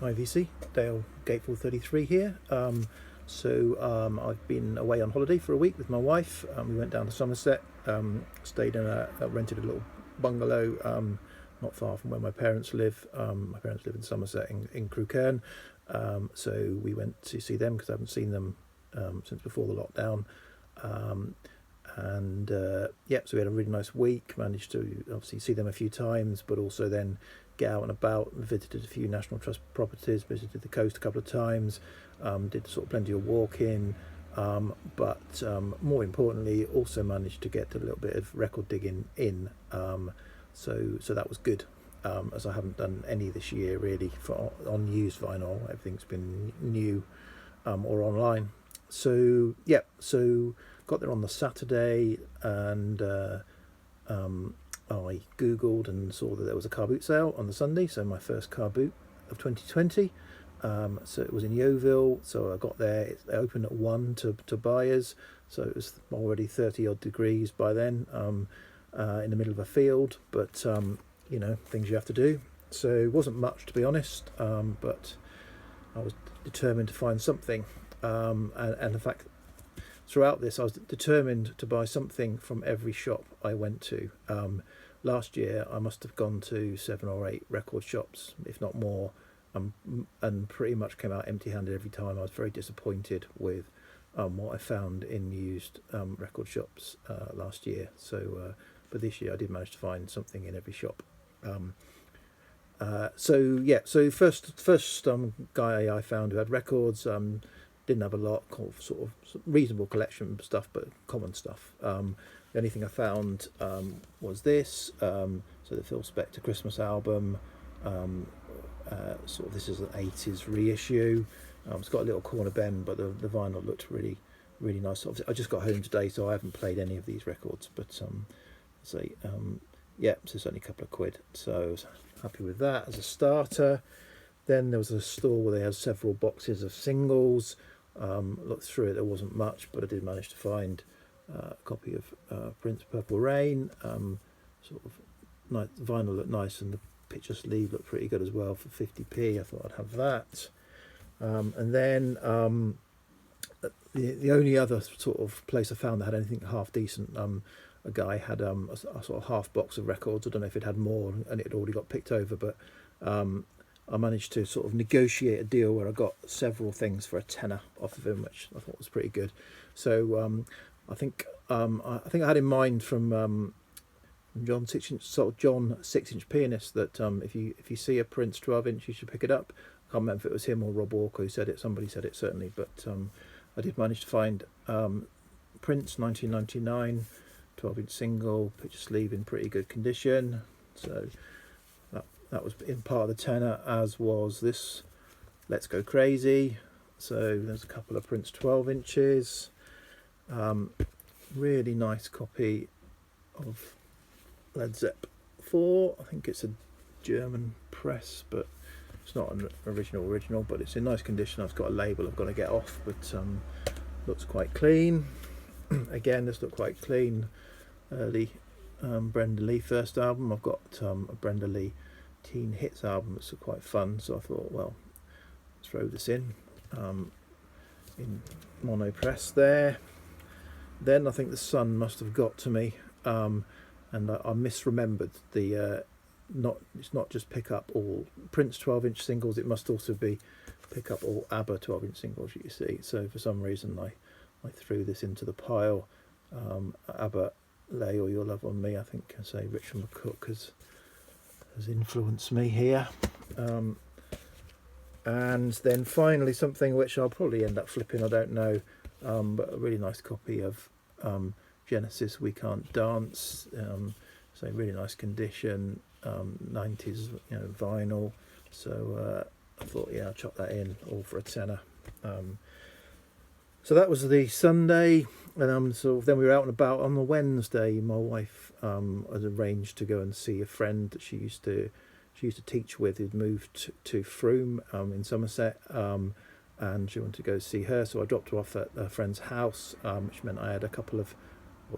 Hi VC, Dale Gateful 33 here. I've been away on holiday for a week with my wife. We went down to Somerset, stayed in rented a little bungalow not far from where my parents live. My parents live in Somerset in Crewkerne. So we went to see them because I haven't seen them since before the lockdown. So we had a really nice week, managed to obviously see them a few times, but also then get out and about, visited a few National Trust properties, visited the coast a couple of times, did sort of plenty of walking, but more importantly also managed to get a little bit of record digging in, so that was good, as I haven't done any this year really on used vinyl. Everything's been new or online. So got there on the Saturday, and I googled and saw that there was a car boot sale on the Sunday, so my first car boot of 2020. So it was in Yeovil, so I got there. It opened at 1 to buyers, so it was already 30 odd degrees by then, in the middle of a field, but things you have to do. So it wasn't much, to be honest, but I was determined to find something, and in fact throughout this I was determined to buy something from every shop I went to. Last year I must have gone to 7 or 8 record shops, if not more, and pretty much came out empty-handed every time. I was very disappointed with what I found in used record shops last year. But this year I did manage to find something in every shop. So first guy I found who had records, didn't have a lot, sort of reasonable collection of stuff, but common stuff. The only thing I found was this, so the Phil Spector Christmas album. This is an 80s reissue. It's got a little corner bend, but the vinyl looked really nice. Obviously, I just got home today, so I haven't played any of these records, but so it's only a couple of quid, so I was happy with that as a starter. Then there was a store where they had several boxes of singles. Looked through it, there wasn't much, but I did manage to find a copy of Prince Purple Rain. Sort of nice, vinyl looked nice, and the picture sleeve looked pretty good as well for 50p. I thought I'd have that. And then the only other sort of place I found that had anything half decent, a guy had a sort of half box of records. I don't know if it had more and it had already got picked over, but I managed to sort of negotiate a deal where I got several things for a tenner off of him, which I thought was pretty good. So I think I had in mind from John 6-inch Pianist that if you see a Prince 12-inch, you should pick it up. I can't remember if it was him or Rob Walker who said it. Somebody said it certainly, but I did manage to find Prince 1999 12-inch single, picture sleeve in pretty good condition. So that was in part of the tenner, as was this Let's Go Crazy. So there's a couple of Prince 12-inches. Really nice copy of Led Zepp 4. I think it's a German press, but it's not an original, but it's in nice condition. I've got a label I've got to get off, but looks quite clean. Again, this looked quite clean. Early Brenda Lee first album. I've got a Brenda Lee Teen Hits album that's quite fun, so I thought, well, throw this in mono press there. Then I think the sun must have got to me, and I misremembered the it's not just pick up all Prince 12-inch singles, it must also be pick up all ABBA 12-inch singles, you see. So for some reason I threw this into the pile. ABBA, Lay All Your Love on Me, I think I say Richard McCook has influenced me here. And then finally something which I'll probably end up flipping, I don't know, but a really nice copy of Genesis We Can't Dance. So really nice condition, 90s vinyl. So I thought, I'll chop that in all for a tenner. So that was the Sunday, and then we were out and about on the Wednesday. My wife had arranged to go and see a friend that she used to teach with, who'd moved to Frome in Somerset, and she wanted to go see her. So I dropped her off at a friend's house, which meant I had a couple of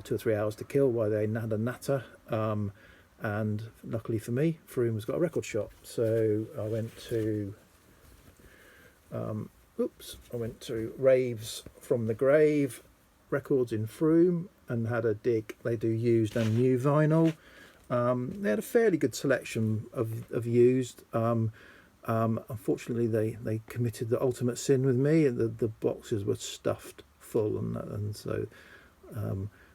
2 or 3 hours to kill while they had a natter. And luckily for me, Frome has got a record shop. So I went to I went to Raves from the Grave Records in Frome and had a dig. They do used and new vinyl. They had a fairly good selection of used. Unfortunately, they committed the ultimate sin with me, and the boxes were stuffed full, and so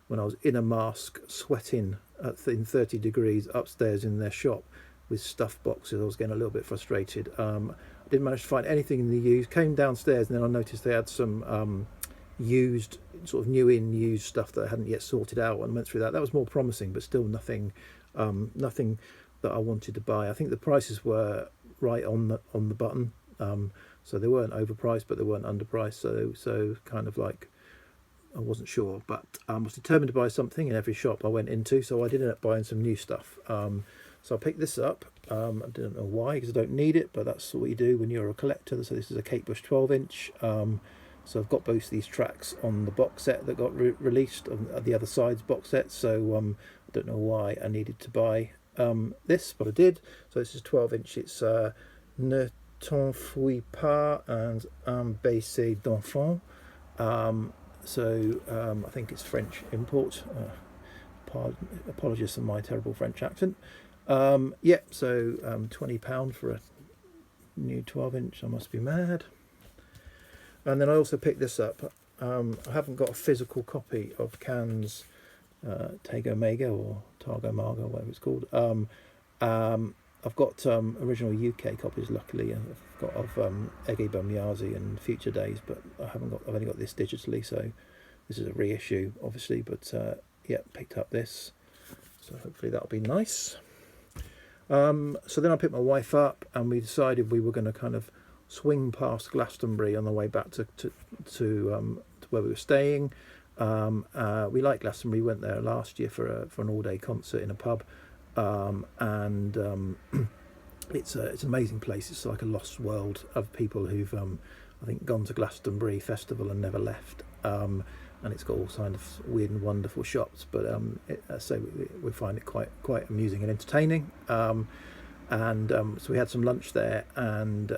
when I was in a mask, sweating in 30 degrees upstairs in their shop with stuffed boxes, I was getting a little bit frustrated. I didn't manage to find anything in the used. Came downstairs and then I noticed they had some used, sort of used stuff that I hadn't yet sorted out, and went through that. That was more promising, but still nothing that I wanted to buy. I think the prices were right on the button, so they weren't overpriced, but they weren't underpriced. So kind of like, I wasn't sure, but I was determined to buy something in every shop I went into. So I did end up buying some new stuff. So I picked this up. I don't know why, because I don't need it, but that's what you do when you're a collector. So this is a Kate Bush 12-inch. So I've got both these tracks on the box set that got released, on the other side's box set. So I don't know why I needed to buy this, but I did. So this is 12-inch. It's Ne t'enfuis pas and Un baiser d'enfant. I think it's French import. Apologies for my terrible French accent. So £20 for a new 12-inch. I must be mad. And then I also picked this up. I haven't got a physical copy of Cannes Tago Mago or Targo Margo, whatever it's called. I've got original UK copies, luckily. I've got of Ege Bamyazi and Future Days, but I've only got this digitally, so this is a reissue, obviously. But picked up this, so hopefully that'll be nice. So then I picked my wife up, and we decided we were going to kind of swing past Glastonbury on the way back to where we were staying. We like Glastonbury. We went there last year for an all-day concert in a pub, it's an amazing place. It's like a lost world of people who've I think gone to Glastonbury Festival and never left, and it's got all kinds of weird and wonderful shops, but we find it quite amusing and entertaining. So we had some lunch there, and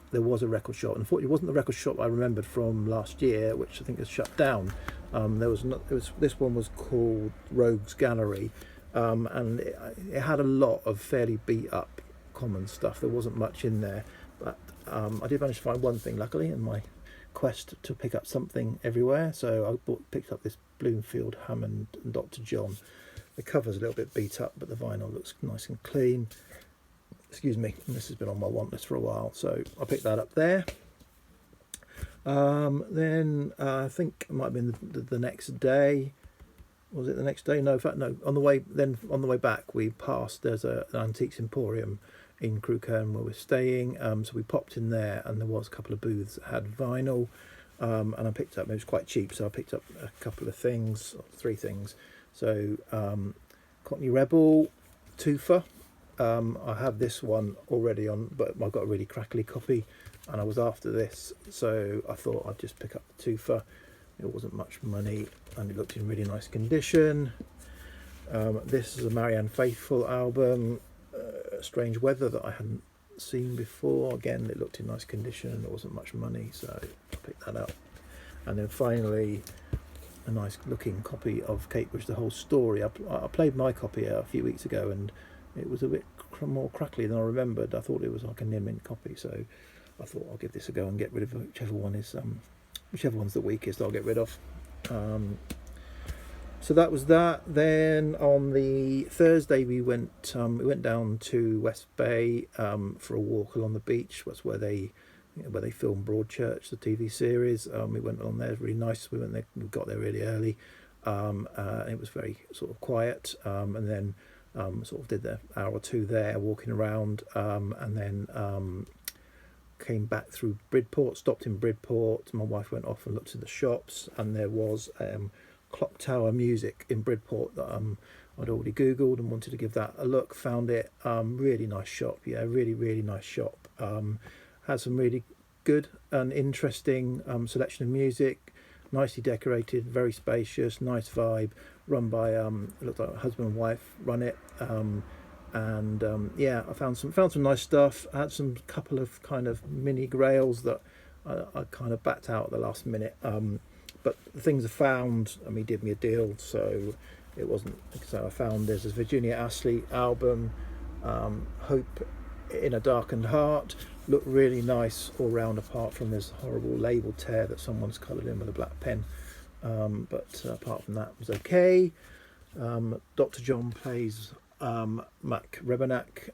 there was a record shop. Unfortunately, it wasn't the record shop I remembered from last year, which I think has shut down. This one was called Rogues Gallery, and it had a lot of fairly beat up common stuff. There wasn't much in there, but I did manage to find one thing, luckily, in my quest to pick up something everywhere. So I picked up this Bloomfield Hammond and Dr. John. The cover's a little bit beat up, but the vinyl looks nice and clean. Excuse me, and this has been on my want list for a while, so I picked that up there. Then I think it might have been the next day. Was it the next day? No, in fact, no. On the way back, we passed. There's an antiques emporium in Crewkerne where we're staying. So we popped in there, and there was a couple of booths that had vinyl. And I picked up. It was quite cheap, so I picked up a couple of things, 3 things. So Courtney Rebel, Tufa. I have this one already on, but I've got a really crackly copy, and I was after this, so I thought I'd just pick up the Tufa. It wasn't much money, and it looked in really nice condition. This is a Marianne Faithful album, Strange Weather, that I hadn't seen before. Again, it looked in nice condition, and it wasn't much money, so I picked that up. And then finally, a nice looking copy of Kate Bush, The Whole Story. I played my copy a few weeks ago, and it was a bit more crackly than I remembered. I thought it was like a near mint copy, so I thought I'll give this a go and get rid of whichever one's the weakest. I'll get rid of. So that was that. Then on the Thursday we went down to West Bay for a walk along the beach. That's where they filmed Broadchurch, the TV series. We went on there, really nice. We got there really early. It was very sort of quiet, and then sort of did the hour or two there walking around, and then came back through Bridport, stopped in Bridport. My wife went off and looked at the shops, and there was Clock Tower Music in Bridport that I'd already googled and wanted to give that a look. Found it, really nice shop. Yeah, really nice shop. Had some really good and interesting selection of music, nicely decorated, very spacious, nice vibe, run by it looked like a husband and wife run it. and yeah, I found some nice stuff. I had some couple of kind of mini grails that I kind of backed out at the last minute, but the things I found, I mean, he did me a deal, so it wasn't. So I found there's this Virginia Astley album, Hope in a Darkened Heart, looked really nice all round, apart from this horrible label tear that someone's coloured in with a black pen, but apart from that, it was okay. Dr. John plays Mac Rebenak.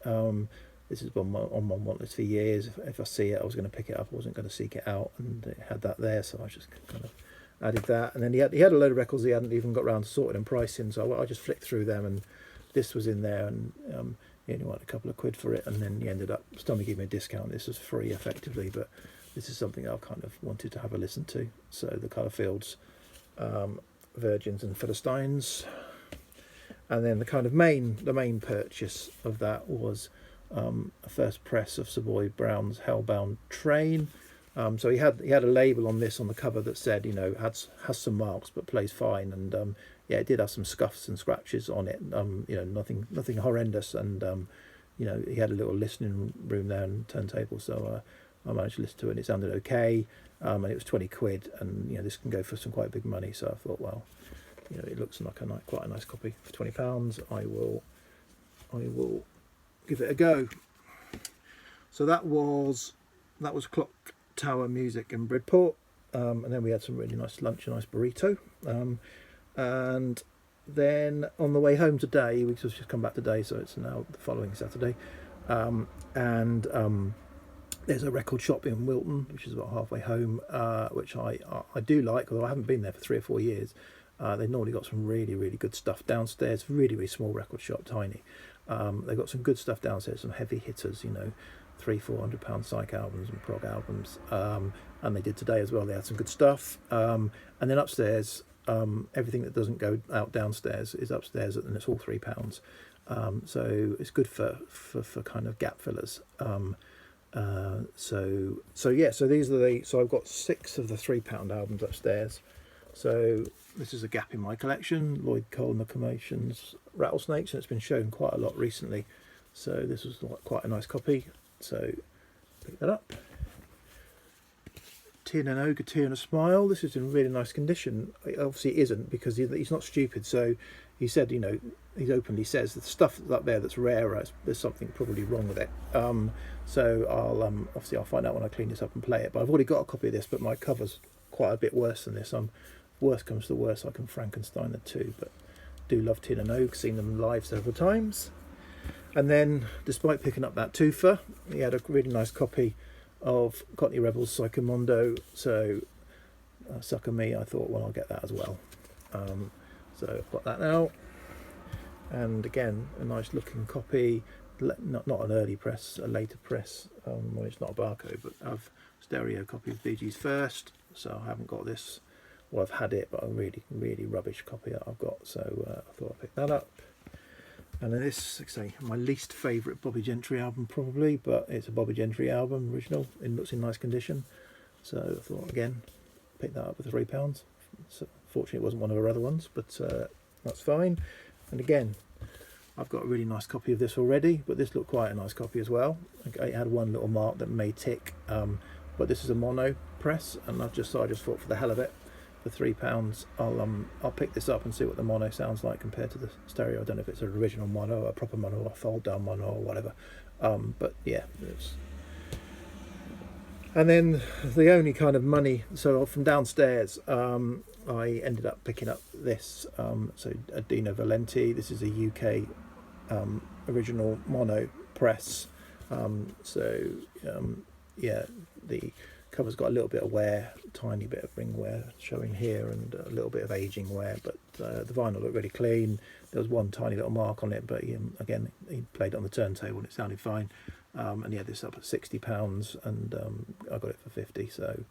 This has been on my want list for years. If I see it, I was going to pick it up. I wasn't going to seek it out, and it had that there, so I just kind of added that. And then he had a load of records he hadn't even got around to sorting and pricing, so I just flicked through them, and this was in there, and he only wanted a couple of quid for it, and then he ended up Stomach gave me a discount. This was free effectively, but this is something I kind of wanted to have a listen to. So the Colourfields, Virgins and Philistines. And then the kind of main purchase of that was a first press of Savoy Brown's Hellbound Train. So he had a label on this on the cover that said, you know, has some marks but plays fine, and yeah, it did have some scuffs and scratches on it. You know, nothing horrendous, and you know, he had a little listening room there and turntable, so I managed to listen to it, and it sounded okay. And it was 20 quid, and you know, this can go for some quite big money. So I thought, well, you know, it looks like quite a nice copy for £20. I will give it a go. So that was Clock Tower Music in Bridport, and then we had some really nice lunch, a nice burrito, and then on the way home today, we just come back today, so it's now the following Saturday, and there's a record shop in Wilton, which is about halfway home, which I do like, although I haven't been there for 3 or 4 years. They've normally got some really, really good stuff downstairs. Really, really small record shop, tiny. They've got some good stuff downstairs, some heavy hitters, you know, £300-400 psych albums and prog albums. And they did today as well. They had some good stuff. And then upstairs, everything that doesn't go out downstairs is upstairs, and it's all £3. So it's good for kind of gap fillers. So these are so I've got 6 of the £3 albums upstairs. So this is a gap in my collection, Lloyd Coleman Commotion's Rattlesnakes, and it's been shown quite a lot recently, so this was quite a nice copy, so pick that up. Tin and Ogre, Tear and a Smile. This is in really nice condition. Obviously it isn't, because he's not stupid, so he said, you know, he openly says that the stuff that's up there that's rarer, there's something probably wrong with it. So I'll find out when I clean this up and play it, but I've already got a copy of this, but my cover's quite a bit worse than this. Worst comes to worst, I can Frankenstein the two, but do love Tin and Ogre, seen them live several times. And then, despite picking up that twofer, he had a really nice copy of Courtney Rebel's Psychomondo, so sucker me, I thought, well, I'll get that as well. So I've got that now, and again, a nice looking copy, not an early press, a later press, well, it's not a barcode, but I've stereo copy of Bee Gees First, so I haven't got this. Well, I've had it, but a really, really rubbish copy that I've got, so I thought I'd pick that up. And then this, like I say, my least favourite Bobby Gentry album probably, but it's a Bobby Gentry album, original, it looks in nice condition. So I thought, again, pick that up for £3. So fortunately it wasn't one of our other ones, but that's fine. And again, I've got a really nice copy of this already, but this looked quite a nice copy as well. It had one little mark that may tick, but this is a mono press, and I just thought for the hell of it, for £3, I'll pick this up and see what the mono sounds like compared to the stereo. I don't know if it's an original mono, a proper mono, or a fold down mono, or whatever. But yeah, and then the only kind of money, so from downstairs, I ended up picking up this. So a Dino Valenti. This is a UK original mono press. Yeah, the cover's got a little bit of wear, tiny bit of ring wear showing here, and a little bit of aging wear, but the vinyl looked really clean. There was one tiny little mark on it, but again, he played it on the turntable and it sounded fine. And yeah, this up at £60, and I got it for 50, so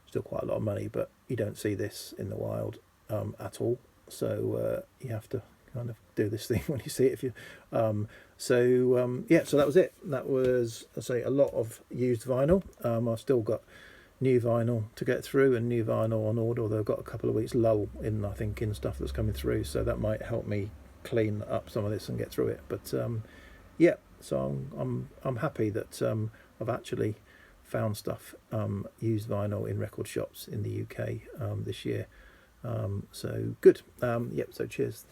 still quite a lot of money, but you don't see this in the wild at all, so you have to kind of do this thing when you see it. If you yeah, so that was it. That was, I say, a lot of used vinyl. I've still got new vinyl to get through, and new vinyl on order, although I've got a couple of weeks lull in, I think, in stuff that's coming through, so that might help me clean up some of this and get through it. But yeah, so I'm happy that I've actually found stuff, used vinyl in record shops in the UK this year. So good. Yep. So cheers.